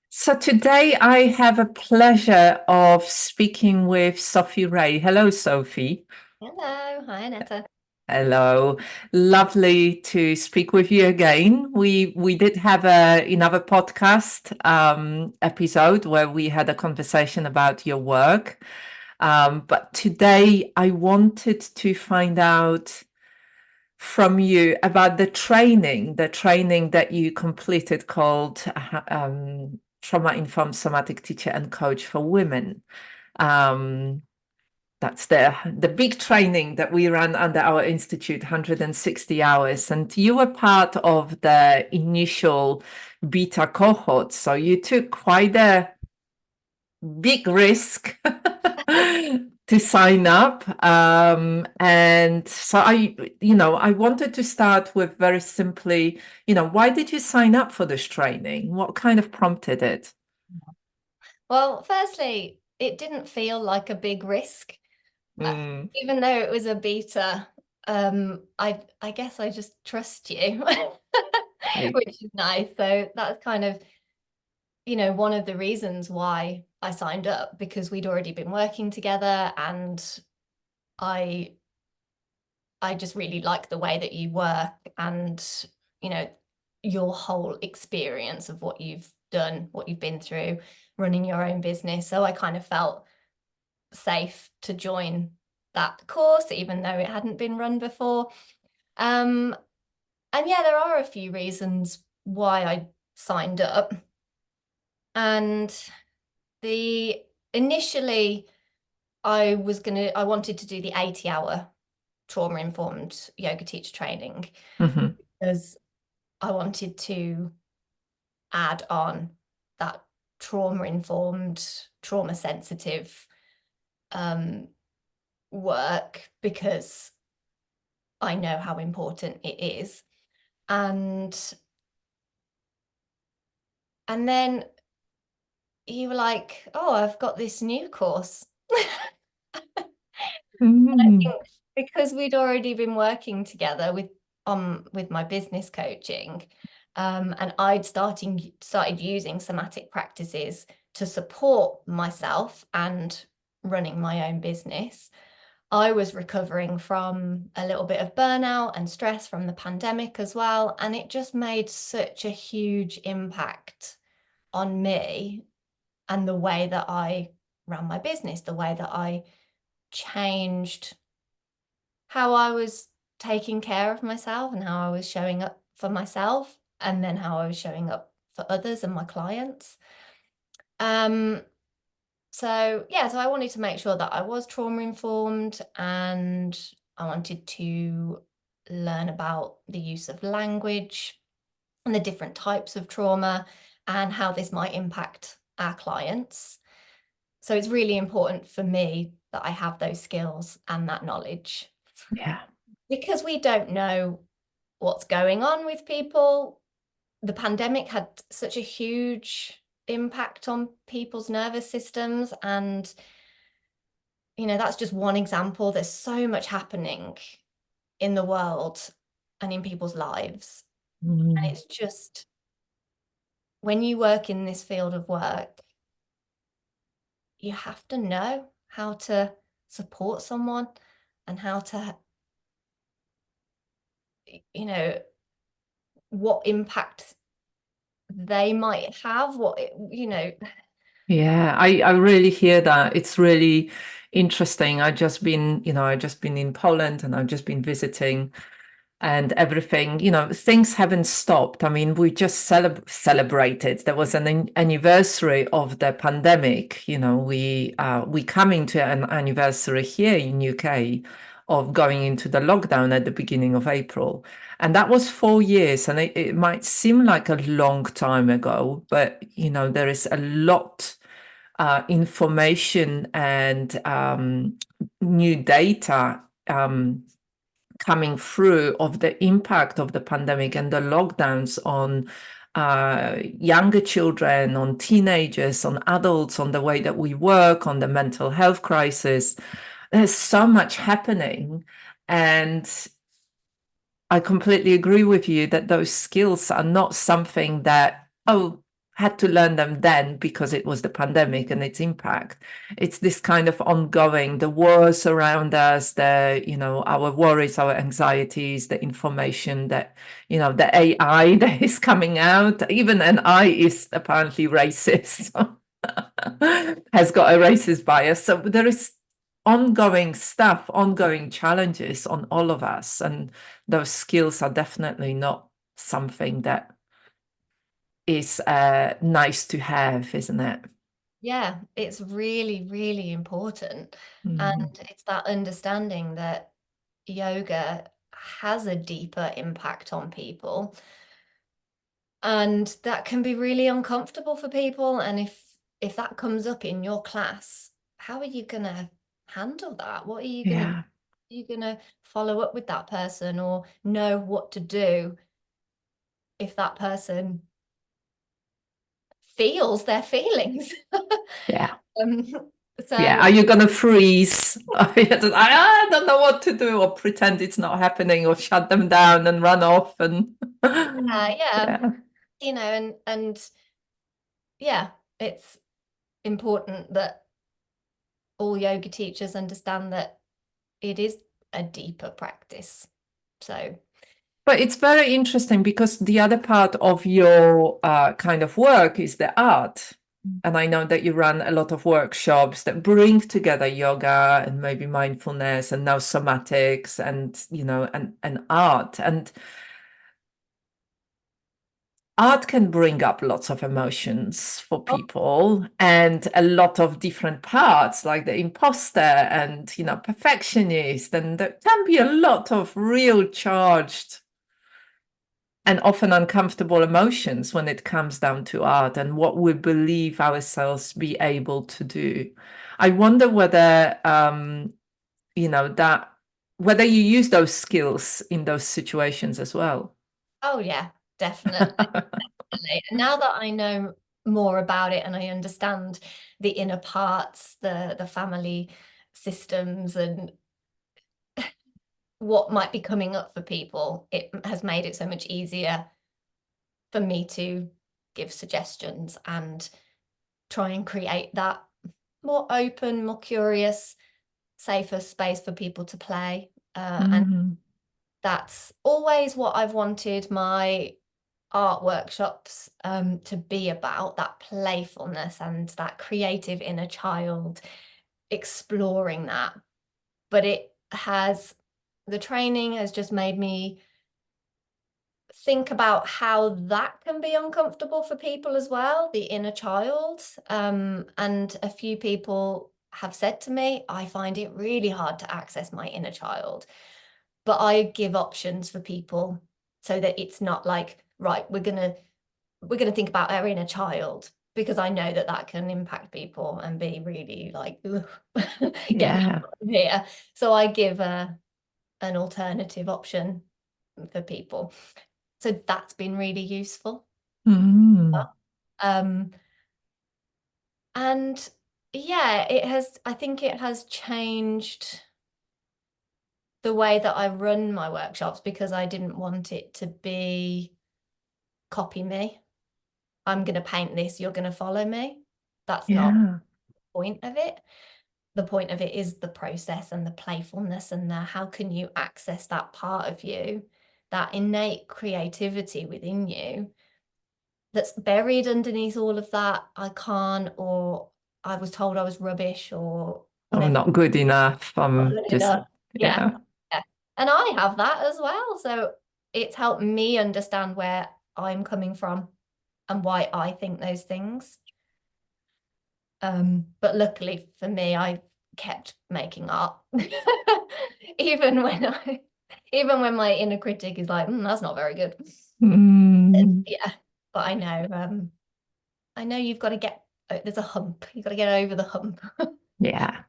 So today I have a pleasure of speaking with Sophie Rey. Hello, Sophie. Hello, hi Anetta. Hello. Lovely to speak with you again. We did have another podcast episode where we had a conversation about your work. But today I wanted to find out from you about the training that you completed called Trauma Informed Somatic Teacher and Coach for Women. Um, that's the big training that we run under our institute, 160 hours. And you were part of the initial beta cohort. So you took quite a big risk to sign up. And so I wanted to start with very simply, why did you sign up for this training? What kind of prompted it? Well, firstly, it didn't feel like a big risk, uh, Mm. even though it was a beta. I guess I just trust you, I- which is nice. So that's kind of, one of the reasons why I signed up because we'd already been working together, and I I just really like the way that you work and, you know, your whole experience of what you've done, what you've been through, running your own business. So I kind of felt safe to join that course, even though it hadn't been run before. Um, and yeah, there are a few reasons why I signed up. And the initially I wanted to do the 80-hour trauma informed yoga teacher training Mhm. because I wanted to add on that trauma informed, trauma sensitive um, work because I know how important it is. And and then you were like, oh, I've got this new course. I Mm. think because we'd already been working together with my business coaching, and I'd started using somatic practices to support myself and running my own business. I was recovering from a little bit of burnout and stress from the pandemic as well, and it just made such a huge impact on me and the way that I ran my business, the way that I changed how I was taking care of myself and how I was showing up for myself, and then how I was showing up for others and my clients. Um, so I wanted to make sure that I was trauma informed, and I wanted to learn about the use of language and the different types of trauma and how this might impact our clients. So it's really important for me that I have those skills and that knowledge Yeah. because we don't know what's going on with people. The pandemic had such a huge impact on people's nervous systems, and that's just one example. There's so much happening in the world and in people's lives, and Mm. it's just when you work in this field of work, you have to know how to support someone and how to, you know what impact they might have, Yeah, I really hear that. It's really interesting. I just been in Poland and I've just been visiting and everything, things haven't stopped. I mean, we just celebrated. There was an anniversary of the pandemic. We coming to an anniversary here in UK of going into the lockdown at the beginning of April. And that was 4 years. And it might seem like a long time ago, but, there is a lot information and new data coming through of the impact of the pandemic and the lockdowns on younger children, on teenagers, on adults, on the way that we work, on the mental health crisis. There's so much happening. And I completely agree with you that those skills are not something that, oh, had to learn them then because it was the pandemic and its impact. It's this kind of ongoing, the wars around us, our worries, our anxieties, the information that, the AI that is coming out. Even an AI is apparently racist, has got a racist bias. So there is ongoing stuff, ongoing challenges on all of us. And those skills are definitely not something that is nice to have, isn't it? Yeah, it's really, really important. And Mm. it's that understanding that yoga has a deeper impact on people. And that can be really uncomfortable for people. And if that comes up in your class, how are you gonna handle that? What are you gonna do? Yeah, Are you gonna follow up with that person or know what to do if that person feels their feelings? yeah, um, yeah. so Are you gonna freeze? I don't know what to do, or pretend it's not happening, or shut them down and run off, and yeah, yeah, and yeah, it's important that all yoga teachers understand that it is a deeper practice. So, but it's very interesting because the other part of your kind of work is the art. And I know that you run a lot of workshops that bring together yoga and maybe mindfulness and now somatics and, and art. And art can bring up lots of emotions for oh, people and a lot of different parts, like the imposter and, perfectionist. And there can be a lot of real charged and often uncomfortable emotions when it comes down to art and what we believe ourselves be able to do. I wonder whether that whether you use those skills in those situations as well. oh yeah, definitely. Now that I know more about it and I understand the inner parts, the family systems and what might be coming up for people, it has made it so much easier for me to give suggestions and try and create that more open, more curious, safer space for people to play. And Mhm. that's always what I've wanted my art workshops to be about, that playfulness and that creative inner child, exploring that. But the training has just made me think about how that can be uncomfortable for people as well, the inner child. And a few people have said to me, I find it really hard to access my inner child. But I give options for people so that it's not like, right, we're gonna think about our inner child, because I know that that can impact people and be really like, get me Yeah. out of here. So I give an alternative option for people. So that's been really useful. Mm. Um, and yeah, I think it has changed the way that I run my workshops, because I didn't want it to be copy me. I'm going to paint this, you're going to follow me. That's not Yeah. the point of it. The point of it is the process and the playfulness and the how can you access that part of you, that innate creativity within you that's buried underneath all of that. I can't, or I was told I was rubbish, or I'm whatever. not good enough. Not I'm good just, enough. Yeah. yeah. Yeah. And I have that as well. So it's helped me understand where I'm coming from and why I think those things. But luckily for me, I kept making art. Even when even when my inner critic is like, that's not very good. Mm. Yeah. But I know you've got to there's a hump. You've got to get over the hump. Yeah.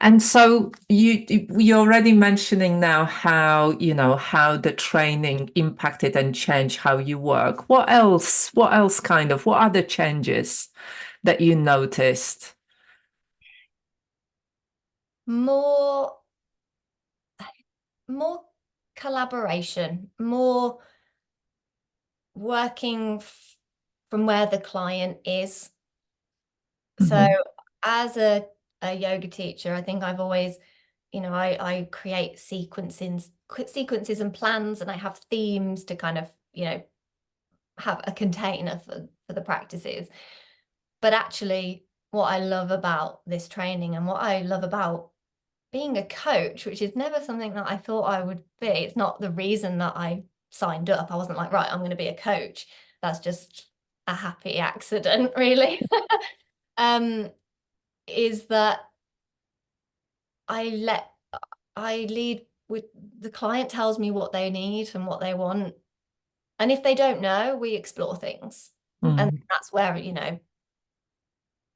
And so you're already mentioning now how, how the training impacted and changed how you work. What else? What other changes that you noticed? More more collaboration, more working from where the client is. So Mhm. as a yoga teacher, I think I've always, I create sequences and plans, and I have themes to kind of, have a container for the practices. But actually, what I love about this training and what I love about being a coach, which is never something that I thought I would be, it's not the reason that I signed up. I wasn't like, right, I'm going to be a coach. That's just a happy accident, really. Is that I lead with the client tells me what they need and what they want. And if they don't know, we explore things. And Mm. that's where,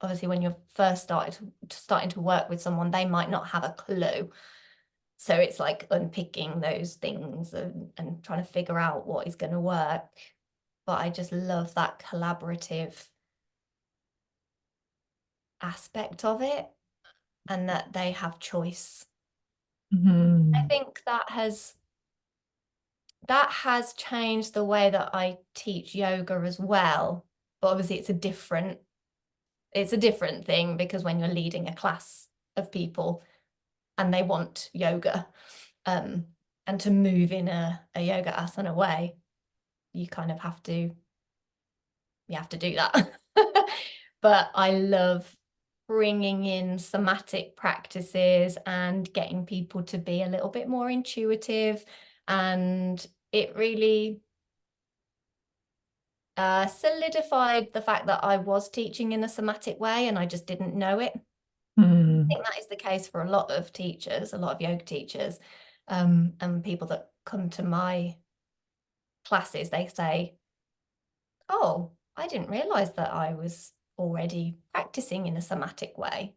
obviously when you're first starting to work with someone, they might not have a clue. So it's like unpicking those things and trying to figure out what is going to work. But I just love that collaborative aspect of it, and that they have choice. I Mhm. think that has changed the way that I teach yoga as well. But obviously it's a different thing, because when you're leading a class of people and they want yoga, and to move in a yoga asana way, you kind of have to do that. But I love bringing in somatic practices and getting people to be a little bit more intuitive, and it really solidified the fact that I was teaching in a somatic way and I just didn't know it. I Mm. think that is the case for a lot of teachers, a lot of yoga teachers, and people that come to my classes. They say, oh, I didn't realize that I was already practicing in a somatic way,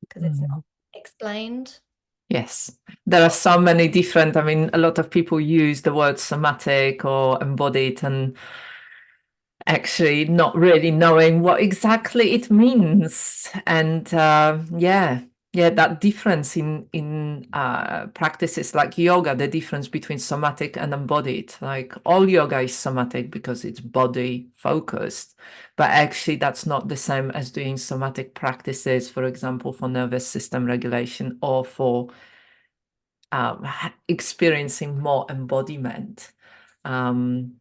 because it's not Mm. explained. Yes, there are so many different. I mean, a lot of people use the word somatic or embodied, and actually not really knowing what exactly it means. And yeah, that difference in practices like yoga, the difference between somatic and embodied. Like all yoga is somatic because it's body focused, but actually that's not the same as doing somatic practices, for example, for nervous system regulation or for experiencing more embodiment. And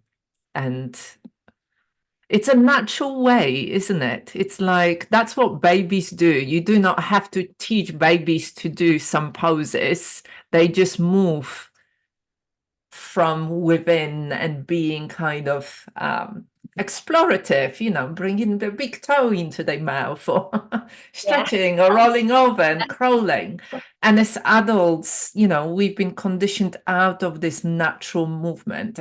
it's a natural way, isn't it? It's like that's what babies do. You do not have to teach babies to do some poses, they just move from within and being kind of explorative, bringing the big toe into their mouth or Yeah. stretching or rolling over and crawling. And as adults, we've been conditioned out of this natural movement.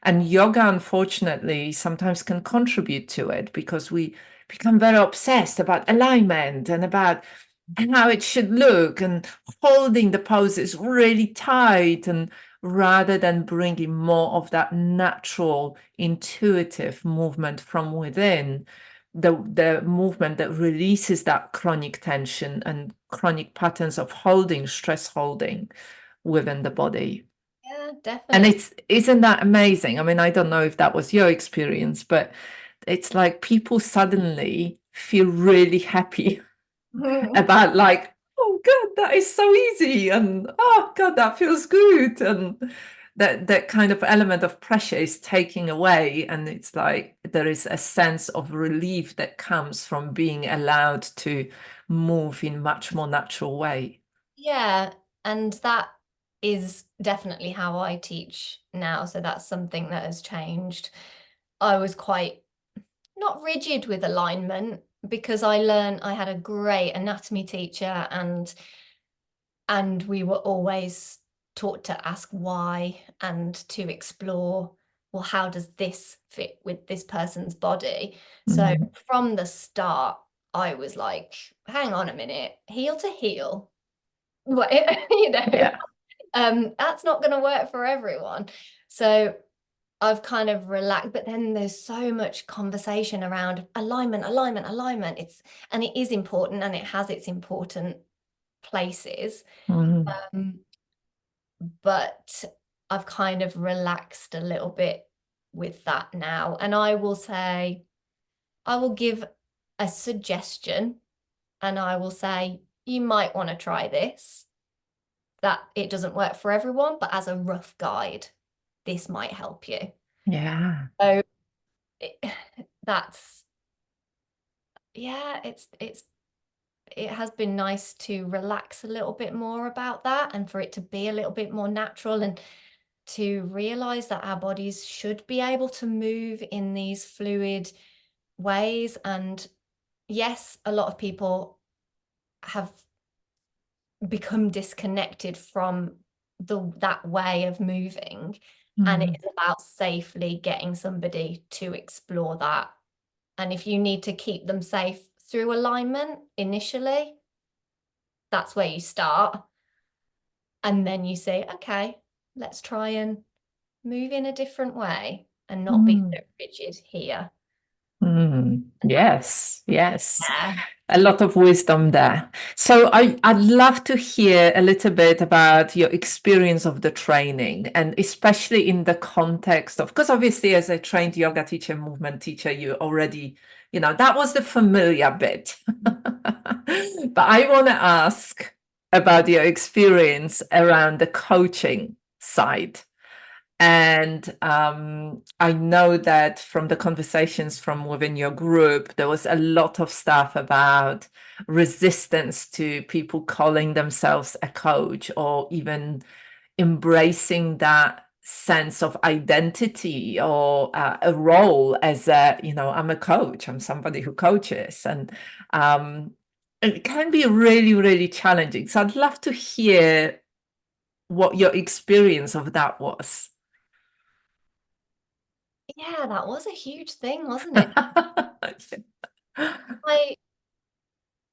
And yoga, unfortunately, sometimes can contribute to it because we become very obsessed about alignment and about how it should look and holding the poses really tight, and rather than bringing more of that natural intuitive movement from within, the movement that releases that chronic tension and chronic patterns of holding, stress holding within the body. Yeah, And definitely. isn't that amazing? I mean, I don't know if that was your experience, but it's like people suddenly feel really happy about, like, oh god, that is so easy, and oh god, that feels good, and that kind of element of pressure is taking away, and it's like there is a sense of relief that comes from being allowed to move in much more natural way. Yeah, and that is definitely how I teach now. So that's something that has changed. I was quite not rigid with alignment, because I had a great anatomy teacher, and we were always taught to ask why and to explore, well, how does this fit with this person's body? So Mm. from the start, I was like, hang on a minute, heel to heel. What, Yeah. that's not going to work for everyone. So I've kind of relaxed, but then there's so much conversation around alignment, alignment, alignment. And it is important, and it has its important places. Mm. Um, but I've kind of relaxed a little bit with that now. And I will say, I will give a suggestion and I will say, you might want to try this. That it doesn't work for everyone, but as a rough guide, this might help you. Yeah. So that's, yeah, it has been nice to relax a little bit more about that and for it to be a little bit more natural and to realize that our bodies should be able to move in these fluid ways. And yes, a lot of people have become disconnected from that way of moving. And Mm. it's about safely getting somebody to explore that. And if you need to keep them safe through alignment initially, that's where you start. And then you say, okay, let's try and move in a different way and not be Mm. so rigid here. Mm. And that, Yes, yes. yeah. A lot of wisdom there. So I'd love to hear a little bit about your experience of the training, and especially in the context of, because obviously as a trained yoga teacher, movement teacher, you already, that was the familiar bit. But I want to ask about your experience around the coaching side. And I know that from the conversations from within your group, there was a lot of stuff about resistance to people calling themselves a coach or even embracing that sense of identity or a role as I'm a coach, I'm somebody who coaches. And it can be really, really challenging. So I'd love to hear what your experience of that was. Yeah, that was a huge thing, wasn't it? I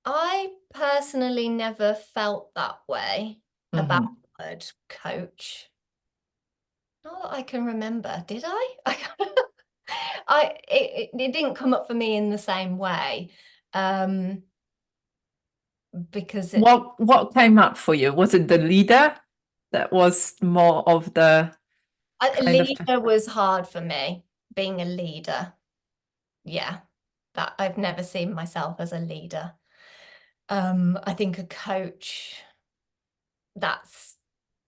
I personally never felt that way about Mhm. the word coach. Not that I can remember, did I? It didn't come up for me in the same way. Um, because What came up for you? Was it the leader that was more of the a kind of leader was hard for me, being a leader. Yeah, that I've never seen myself as a leader. I think a coach,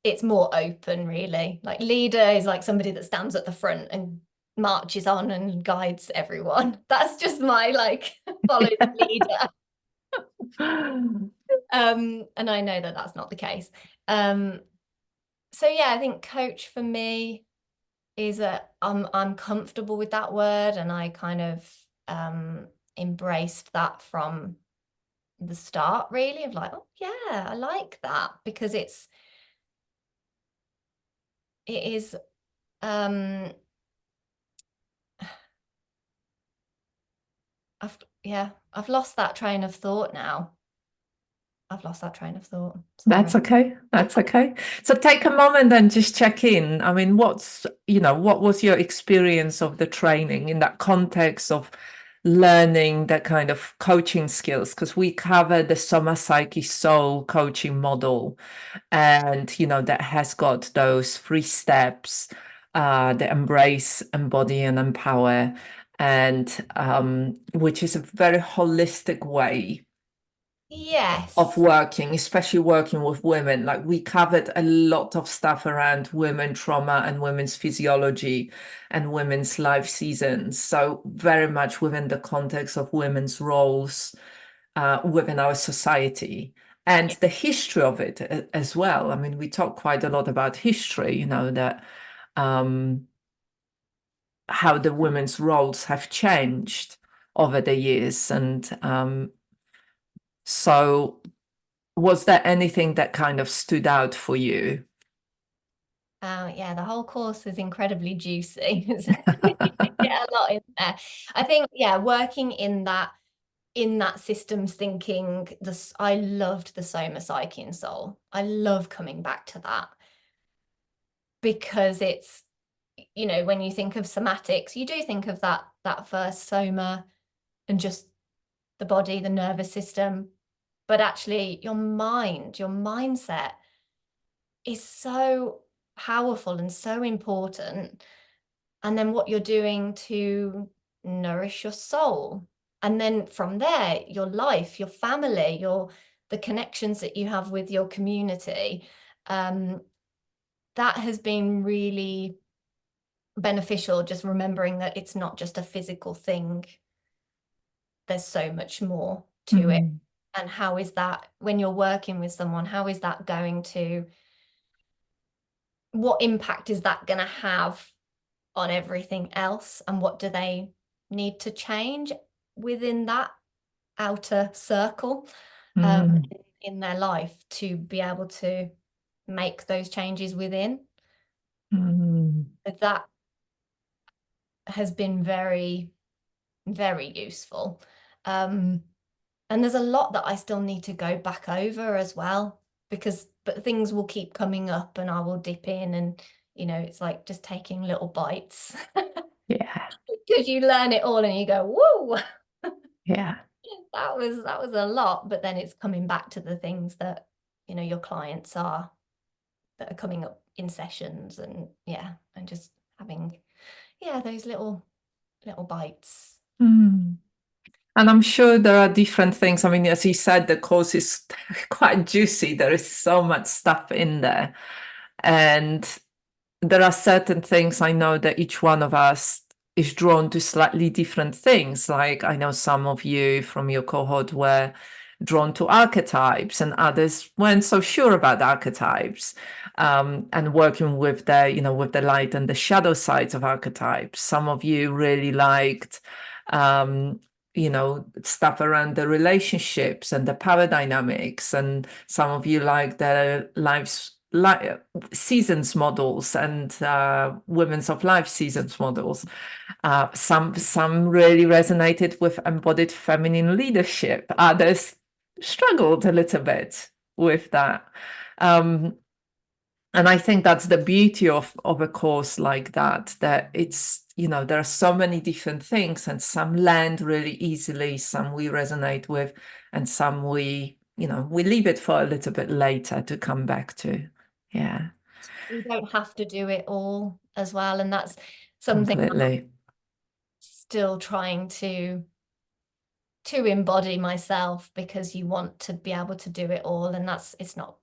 it's more open, really. Like leader is like somebody that stands at the front and marches on and guides everyone. That's just my like follow the leader. And I know that that's not the case. So yeah, I think coach for me is I'm comfortable with that word, and I kind of embraced that from the start, really, of like, oh yeah, I like that because it is um I've lost that train of thought now. I've lost that train of thought. That's Sorry. okay. That's okay. So take a moment and just check in. I mean, what was your experience of the training in that context of learning that kind of coaching skills? Because we covered the Soma Psyche Soul coaching model, and that has got those 3 steps, the embrace, embody, and empower, and which is a very holistic way of Yes. working, especially working with women. Like we covered a lot of stuff around women trauma and women's physiology and women's life seasons. So very much within the context of women's roles within our society and the history of it as well. I mean, we talk quite a lot about history, that how the women's roles have changed over the years. And so was there anything that kind of stood out for you? Yeah, the whole course is incredibly juicy. You get a lot in there. I think, yeah, working in that systems thinking, I loved the Soma Psyche and Soul. I love coming back to that because it's, when you think of somatics, you do think of that first soma and just the body, the nervous system, but actually your mindset is so powerful and so important. and then what you're doing to nourish your soul. And then from there, your life, your family, the connections that you have with your community, that has been really beneficial, just remembering that it's not just a physical thing. There's so much more to it. And how is that, when you're working with someone, how is that going to, what impact is that going to have on everything else? And what do they need to change within that outer circle in their life to be able to make those changes within? That has been very, very useful. And there's a lot that I still need to go back over as well, but things will keep coming up and I will dip in, and it's like just taking little bites. Yeah. Because you learn it all and you go, whoa, Yeah. that was a lot. But then it's coming back to the things that your clients that are coming up in sessions, and just having those little bites. And I'm sure there are different things. I mean, as you said, the course is quite juicy. There is so much stuff in there. And there are certain things I know that each one of us is drawn to slightly different things. Like I know some of you from your cohort were drawn to archetypes, and others weren't so sure about archetypes. And working with with the light and the shadow sides of archetypes. Some of you really liked stuff around the relationships and the power dynamics, and some of you like the seasons models and women's of life seasons models. Some really resonated with embodied feminine leadership. Others struggled a little bit with that. And I think that's the beauty of a course like that it's, there are so many different things, and some land really easily, some we resonate with, and some we leave it for a little bit later to come back to. Yeah. We don't have to do it all as well. And that's something Completely. I'm still trying to embody myself, because you want to be able to do it all, and it's not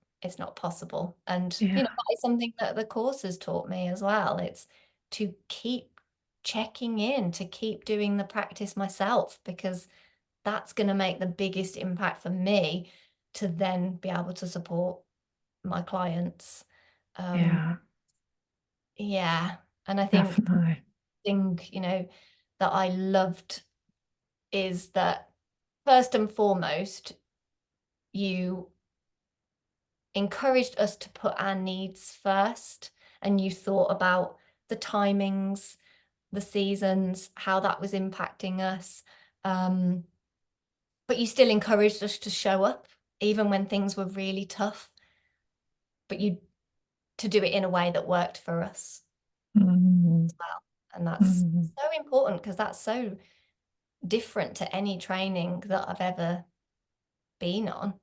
possible. And that is something that the course has taught me as well. It's to keep checking in, to keep doing the practice myself, because that's going to make the biggest impact for me to then be able to support my clients. And I think Definitely. thing that I loved is that, first and foremost, you encouraged us to put our needs first, and you thought about the timings, the seasons, how that was impacting us. But you still encouraged us to show up even when things were really tough, but to do it in a way that worked for us as well. And that's so important, because that's so different to any training that I've ever been on.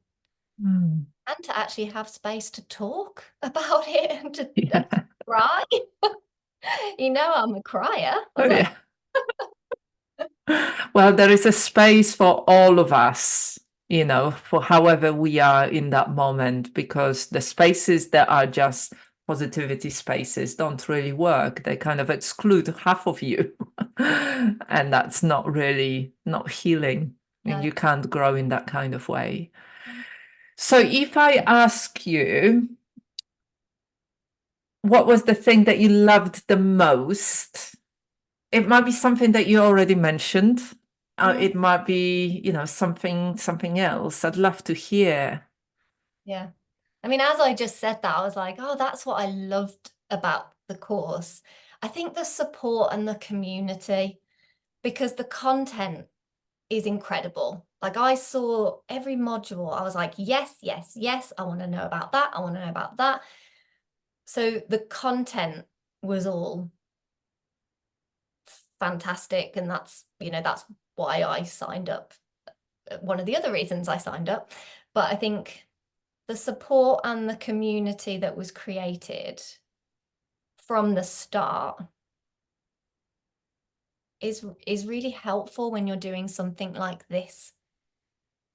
And to actually have space to talk about it and to cry. I'm a crier. Well, there is a space for all of us, for however we are in that moment, because the spaces that are just positivity spaces don't really work. They kind of exclude half of you. And that's not healing. And you can't grow in that kind of way. So if I ask you, what was the thing that you loved the most? It might be something that you already mentioned. It might be, something else. I'd love to hear. Yeah. I mean, as I just said that, I was like, oh, that's what I loved about the course. I think the support and the community, because the content is incredible. Like, I saw every module, I was like, yes, yes, yes, I want to know about that. I want to know about that. So the content was all fantastic. And that's why I signed up. One of the other reasons I signed up. But I think the support and the community that was created from the start is really helpful when you're doing something like this,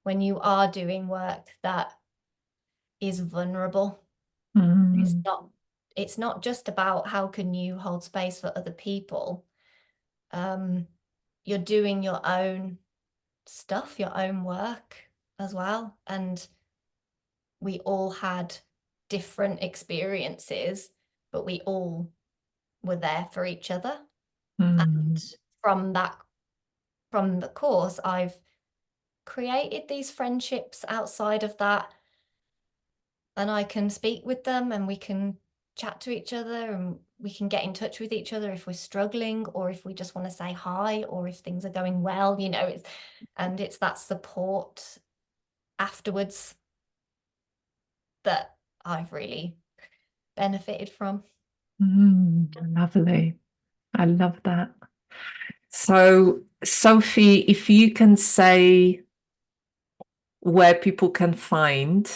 when you are doing work that is vulnerable. It's Mm, not it's not just about how can you hold space for other people. Um, you're doing your own stuff, your own work as well. And we all had different experiences, but we all were there for each other. mm, And from that, from the course, I've created these friendships outside of that, and I can speak with them and we can chat to each other and we can get in touch with each other if we're struggling or if we just want to say hi or if things are going well, and it's that support afterwards that I've really benefited from. lovely. I love that. So, Sophie, if you can say where people can find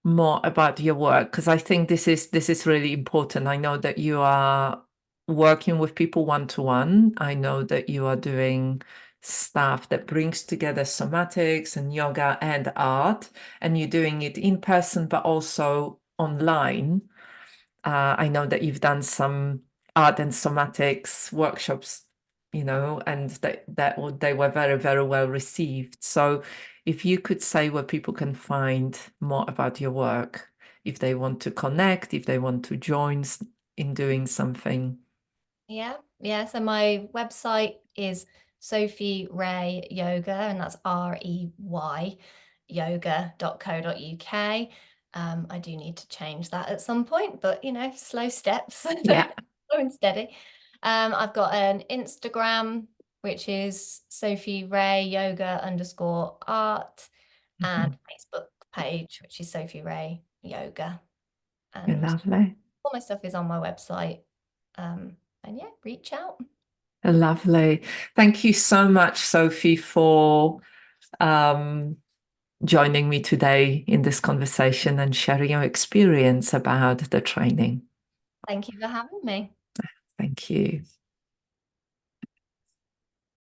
more about your work, because I think this is really important. I know that you are working with people one to one. I know that you are doing stuff that brings together somatics and yoga and art, and you're doing it in person but also online. I know that you've done some art and somatics workshops, and they were very, very well received. So if you could say where people can find more about your work, if they want to connect, if they want to join in doing something. Yeah. So my website is Sophie Rey Yoga, and that's REY yoga.co.uk. I do need to change that at some point, but slow steps, slow Yeah. and steady. I've got an Instagram, which is Sophie Rey Yoga _art, and Mhm. Facebook page, which is Sophie Rey Yoga. And Lovely. all my stuff is on my website. And yeah, reach out. Lovely. Thank you so much, Sophie, for um, joining me today in this conversation and sharing your experience about the training. Thank you for having me. Thank you.